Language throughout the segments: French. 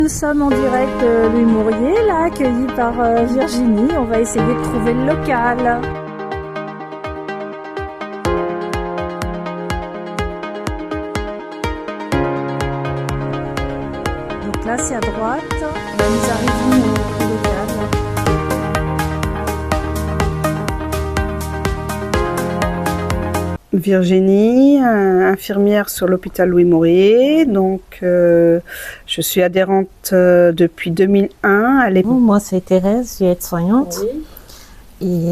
Nous sommes en direct de Louis Mourier, là, accueillis par Virginie. On va essayer de trouver le local. Donc là, c'est à droite. Nous arrivons au local. Virginie, infirmière sur l'hôpital Louis Mourier. Donc, je suis adhérente depuis 2001. À l'époque. Moi, c'est Thérèse, je suis aide-soignante. Oui. Et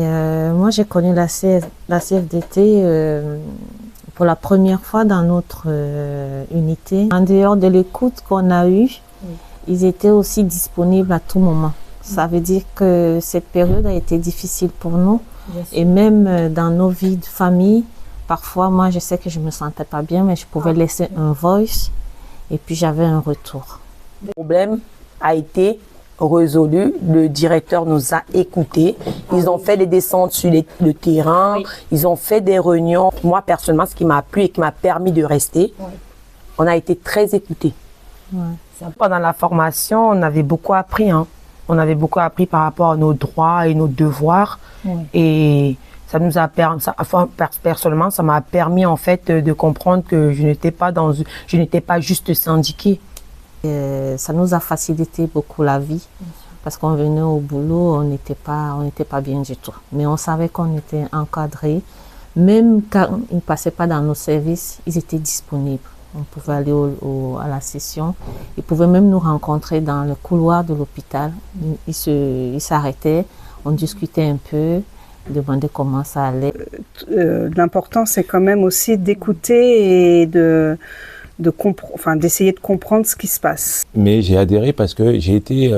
moi, j'ai connu la CFDT pour la première fois dans notre unité. En dehors de l'écoute qu'on a eue, ils étaient aussi disponibles à tout moment. Ça veut dire que cette période a été difficile pour nous. Et même dans nos vies de famille, parfois, moi, je sais que je ne me sentais pas bien, mais je pouvais laisser un voice et puis j'avais un retour. Le problème a été résolu. Le directeur nous a écoutés. Ils ont fait des descentes sur le terrain. Ils ont fait des réunions. Moi, personnellement, ce qui m'a plu et qui m'a permis de rester, on a été très écoutés. Pendant la formation, on avait beaucoup appris. On avait beaucoup appris par rapport à nos droits et nos devoirs. Et ça nous a permis, personnellement, ça m'a permis en fait de comprendre que je n'étais pas juste syndiquée. Ça nous a facilité beaucoup la vie parce qu'on venait au boulot, on n'était pas bien du tout. Mais on savait qu'on était encadré. Même quand ils ne passaient pas dans nos services, ils étaient disponibles. On pouvait aller à la session. Ils pouvaient même nous rencontrer dans le couloir de l'hôpital. Ils s'arrêtaient, on discutait un peu, demander comment ça allait. L'important, c'est quand même aussi d'écouter et d'essayer de comprendre ce qui se passe. Mais j'ai adhéré parce que j'ai été,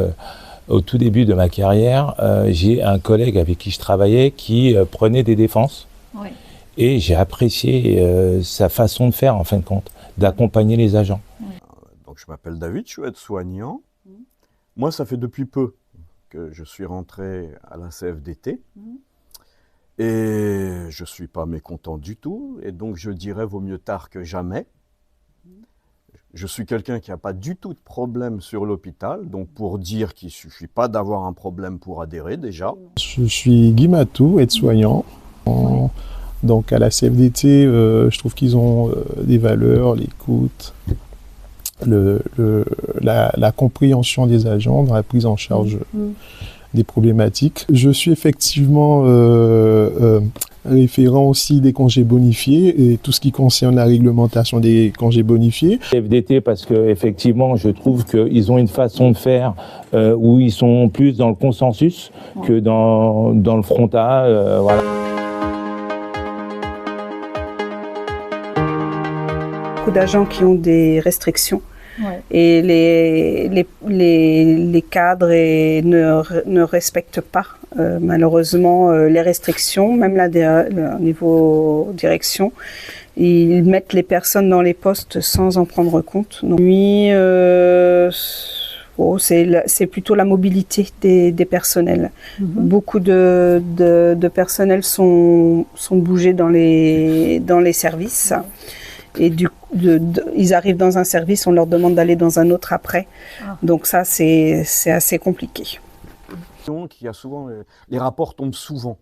au tout début de ma carrière, j'ai un collègue avec qui je travaillais qui prenait des défenses. Et j'ai apprécié sa façon de faire, en fin de compte, d'accompagner les agents. Donc, je m'appelle David, je suis aide-soignant. Moi, ça fait depuis peu que je suis rentré à la CFDT. Et je ne suis pas mécontent du tout. Et donc, je dirais, vaut mieux tard que jamais. Je suis quelqu'un qui n'a pas du tout de problème sur l'hôpital. Donc, pour dire qu'il ne suffit pas d'avoir un problème pour adhérer, déjà. Je suis Guy Matou, aide-soignant. Donc, à la CFDT, je trouve qu'ils ont des valeurs, l'écoute, la compréhension des agents dans la prise en charge des problématiques. Je suis effectivement référent aussi des congés bonifiés et tout ce qui concerne la réglementation des congés bonifiés. FDT parce que effectivement, je trouve qu'ils ont une façon de faire où ils sont plus dans le consensus que dans le frontal. Voilà. Beaucoup d'agents qui ont des restrictions. Et les cadres ne respectent pas malheureusement les restrictions, même au niveau direction. Ils mettent les personnes dans les postes sans en prendre compte. Donc, lui, c'est plutôt la mobilité des personnels. Beaucoup de personnels sont bougés dans les services. Et ils arrivent dans un service, on leur demande d'aller dans un autre après. Donc ça, c'est assez compliqué. Donc, il y a souvent, les rapports tombent souvent.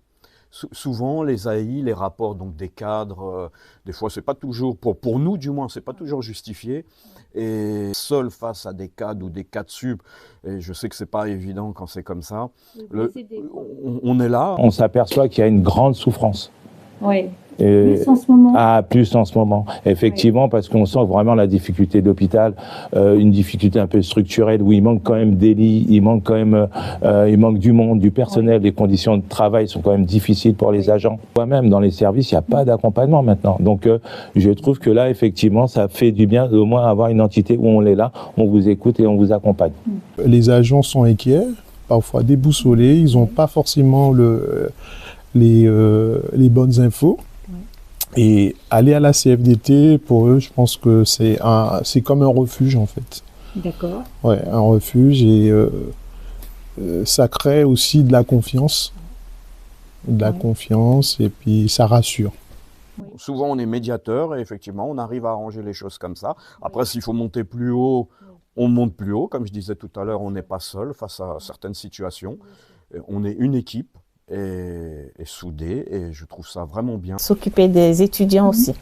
Souvent, les AI, les rapports donc des cadres, des fois, c'est pas toujours, pour nous du moins, c'est pas toujours justifié. Et seul face à des cadres ou des cadres sub, et je sais que c'est pas évident quand c'est comme ça, on est là. On s'aperçoit qu'il y a une grande souffrance. Plus en ce moment. Plus en ce moment. Effectivement, parce qu'on sent vraiment la difficulté de l'hôpital, une difficulté un peu structurelle où il manque quand même des lits, il manque du monde, du personnel, les conditions de travail sont quand même difficiles pour les agents. Moi-même, dans les services, il n'y a pas d'accompagnement maintenant. Donc, je trouve que là, effectivement, ça fait du bien au moins avoir une entité où on est là, on vous écoute et on vous accompagne. Les agents sont inquiets, parfois déboussolés, ils n'ont pas forcément les bonnes infos. Et aller à la CFDT, pour eux, je pense que c'est comme un refuge, en fait. D'accord. Ouais, un refuge, et ça crée aussi de la confiance. Et puis ça rassure. Souvent, on est médiateur et effectivement, on arrive à arranger les choses comme ça. Après, s'il faut monter plus haut, on monte plus haut. Comme je disais tout à l'heure, on n'est pas seul face à certaines situations. On est une équipe et soudée, et je trouve ça vraiment bien. S'occuper des étudiants aussi.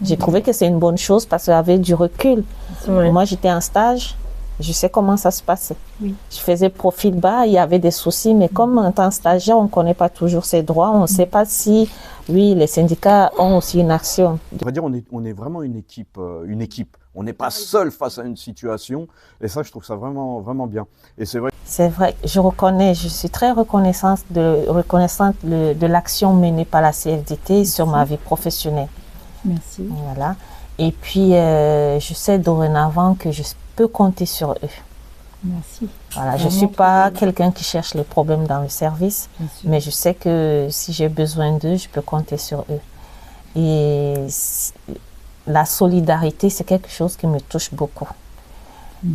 J'ai trouvé que c'est une bonne chose parce qu'il y avait du recul. Moi, j'étais en stage, je sais comment ça se passait. Je faisais profil bas, il y avait des soucis, mais comme en tant que stagiaire, on ne connaît pas toujours ses droits, on ne sait pas si, oui, les syndicats ont aussi une action. On va dire on est vraiment une équipe. On n'est pas seul face à une situation, et ça, je trouve ça vraiment, vraiment bien. Et c'est vrai. C'est vrai, je suis très reconnaissante de l'action menée par la CFDT sur ma vie professionnelle. Merci. Voilà. Et puis, je sais dorénavant que je peux compter sur eux. Merci. Voilà, je ne suis pas quelqu'un qui cherche les problèmes dans le service, mais je sais que si j'ai besoin d'eux, je peux compter sur eux. Et la solidarité, c'est quelque chose qui me touche beaucoup.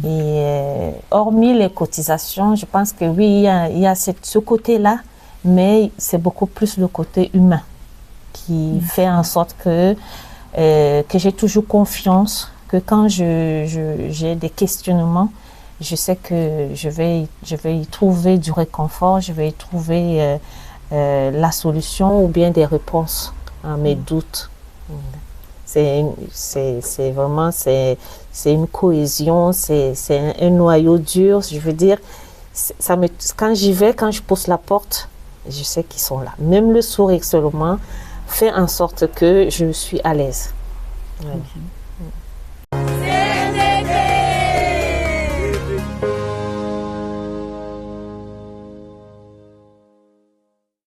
Et hormis les cotisations, je pense que oui, il y a ce côté-là, mais c'est beaucoup plus le côté humain qui fait en sorte que j'ai toujours confiance, que quand j'ai des questionnements, je sais que je vais y trouver du réconfort, je vais y trouver la solution ou bien des réponses à mes doutes. C'est vraiment une cohésion, c'est un noyau dur. Je veux dire, quand j'y vais, quand je pousse la porte, je sais qu'ils sont là. Même le sourire seulement fait en sorte que je suis à l'aise. Ouais.